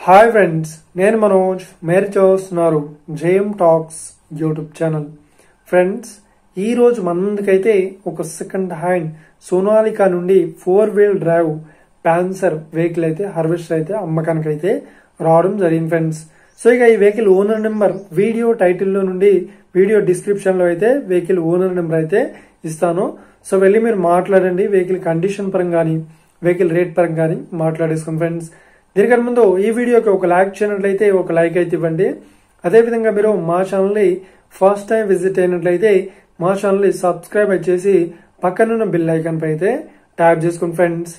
Hi friends, నేను మనోజ్. మీరు చూస్తున్నారు JM talks YouTube channel. Friends, ఈ రోజు మన ముందుకైతే ఒక సెకండ్ హ్యాండ్ సోనాలికా నుండి 4-wheel డ్రైవ్ ప్యాన్సర్ వెహికల్ అయితే హార్వెస్టర్ అయితే అమ్మకానికి అయితే రావడం జరిగింది ఫ్రెండ్స్. సో ఇక ఈ వెహికల్ ఓనర్ నెంబర్ వీడియో టైటిల్లో నుండి వీడియో డిస్క్రిప్షన్ లో అయితే వెహికల్ ఓనర్ నెంబర్ అయితే ఇస్తాను. సో వెళ్ళి మీరు మాట్లాడండి. వెహికల్ కండిషన్ పరంగా కానీ వెహికల్ రేట్ పరంగా కానీ మాట్లాడేసుకోండి ఫ్రెండ్స్. దీనికన్నా ముందు ఈ వీడియోకి ఒక లైక్ చేయనట్లయితే ఒక లైక్ అయితే ఇవ్వండి. అదేవిధంగా మీరు మా ఛానల్ని ఫస్ట్ టైం విజిట్ అయినట్లయితే మా ఛానల్ని సబ్స్క్రైబ్ చేసి పక్కనున్న బిల్ ఐకాన్ పై అయితే ట్యాప్ చేసుకోండి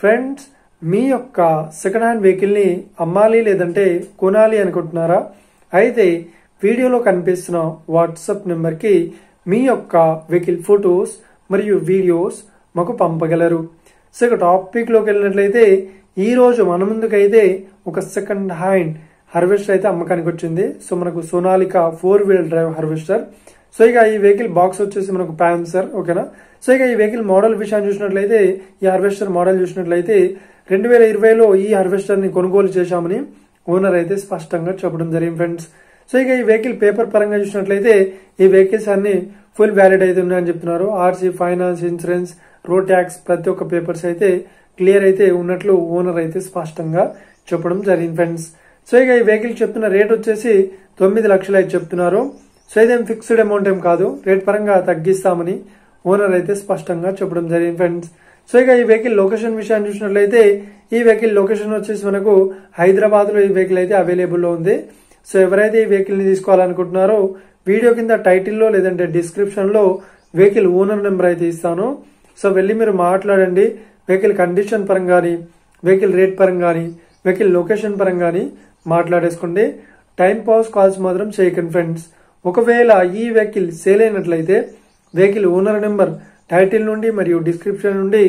ఫ్రెండ్స్. మీ యొక్క సెకండ్ హ్యాండ్ వెహికల్ ని అమ్మాలి లేదంటే కొనాలి అనుకుంటున్నారా? అయితే వీడియోలో కనిపిస్తున్న వాట్సాప్ నెంబర్ కి మీ యొక్క వెహికల్ ఫొటోస్ మరియు వీడియోస్ మాకు పంపగలరు. సో ఇక టాపిక్ లోకి వెళ్ళినట్లయితే ఈ రోజు మన ముందుకైతే ఒక సెకండ్ హ్యాండ్ హార్వెస్టర్ అయితే అమ్మకానికి వచ్చింది. సో మనకు Sonalika 4-wheel drive harvester. So ఇక ఈ వెహికల్ బాక్స్ వచ్చేసి మనకు ప్యాన్సర్, ఓకేనా. సో ఇక ఈ వెహికల్ మోడల్ విషయాన్ని చూసినట్లయితే ఈ హార్వెస్టర్ మోడల్ చూసినట్లయితే 2020లో ఈ హార్వెస్టర్ ని కొనుగోలు చేశామని ఓనర్ అయితే స్పష్టంగా చెప్పడం జరిగింది ఫ్రెండ్స్. సో ఇక ఈ వెహికల్ పేపర్ పరంగా చూసినట్లయితే ఈ వెహికల్స్ అన్ని ఫుల్ వ్యాలిడ్ అయితే ఉన్నాయని చెప్తున్నారు. RC, finance, insurance, road tax ప్రతి ఒక్క పేపర్స్ అయితే క్లియర్ అయితే ఉన్నట్లు ఓనర్ అయితే స్పష్టంగా చెప్పడం జరిగింది ఫ్రెండ్స్. సో ఇక ఈ వెహికల్ చెప్తున్న రేట్ వచ్చేసి 9 లక్షలు అయితే చెప్తున్నారు. సో ఇదేం ఫిక్స్డ్ అమౌంట్ ఏం కాదు, రేట్ పరంగా తగ్గిస్తామని ఓనర్ అయితే స్పష్టంగా చెప్పడం జరిగింది ఫ్రెండ్స్. సో ఇక ఈ వెహికల్ లొకేషన్ విషయాన్ని చూసినట్లయితే ఈ వెహికల్ లొకేషన్ వచ్చేసి మనకు హైదరాబాద్ లో ఈ వెహికల్ అయితే అవైలబుల్ లో ఉంది. సో ఎవరైతే ఈ వెహికల్ ని తీసుకోవాలనుకుంటున్నారో వీడియో కింద టైటిల్లో లేదంటే డిస్క్రిప్షన్ లో వెహికల్ ఓనర్ నెంబర్ అయితే ఇస్తాను. సో వెళ్ళి మీరు మాట్లాడండి. వెహికల్ కండిషన్ పరంగా కానీ వెహికల్ రేట్ పరంగా కానీ వెహికల్ లొకేషన్ పరంగా కానీ మాట్లాడేసుకోండి. టైం పాస్ కాల్స్ మాత్రం చేయకండి ఫ్రెండ్స్. ఒకవేళ ఈ వెహికల్ సేల్ అయినట్లయితే వెహికల్ ఓనర్ నెంబర్ టైటిల్ నుండి మరియు డిస్క్రిప్షన్ నుండి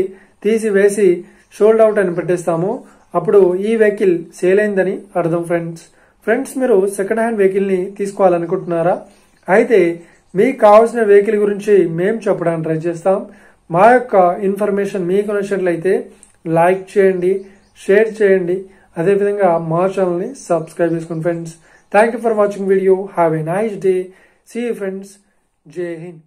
తీసివేసి షోల్డ్ అవుట్ అని పెట్టేస్తాము. అప్పుడు ఈ వెహికల్ సేల్ అయిందని అర్థం ఫ్రెండ్స్. మీరు సెకండ్ హ్యాండ్ వెహికల్ ని తీసుకోవాలనుకుంటున్నారా? అయితే మీకు కావాల్సిన వెహికల్ గురించి మేము చెప్పడానికి ట్రై చేస్తాం. మా యొక్క ఇన్ఫర్మేషన్ మీకు నచ్చినట్లయితే లైక్ చేయండి, షేర్ చేయండి. అదేవిధంగా మా ఛానల్ని సబ్స్క్రైబ్ చేసుకోండి friends. Thank you for watching video. Have a nice day. See you friends. జై హింద్.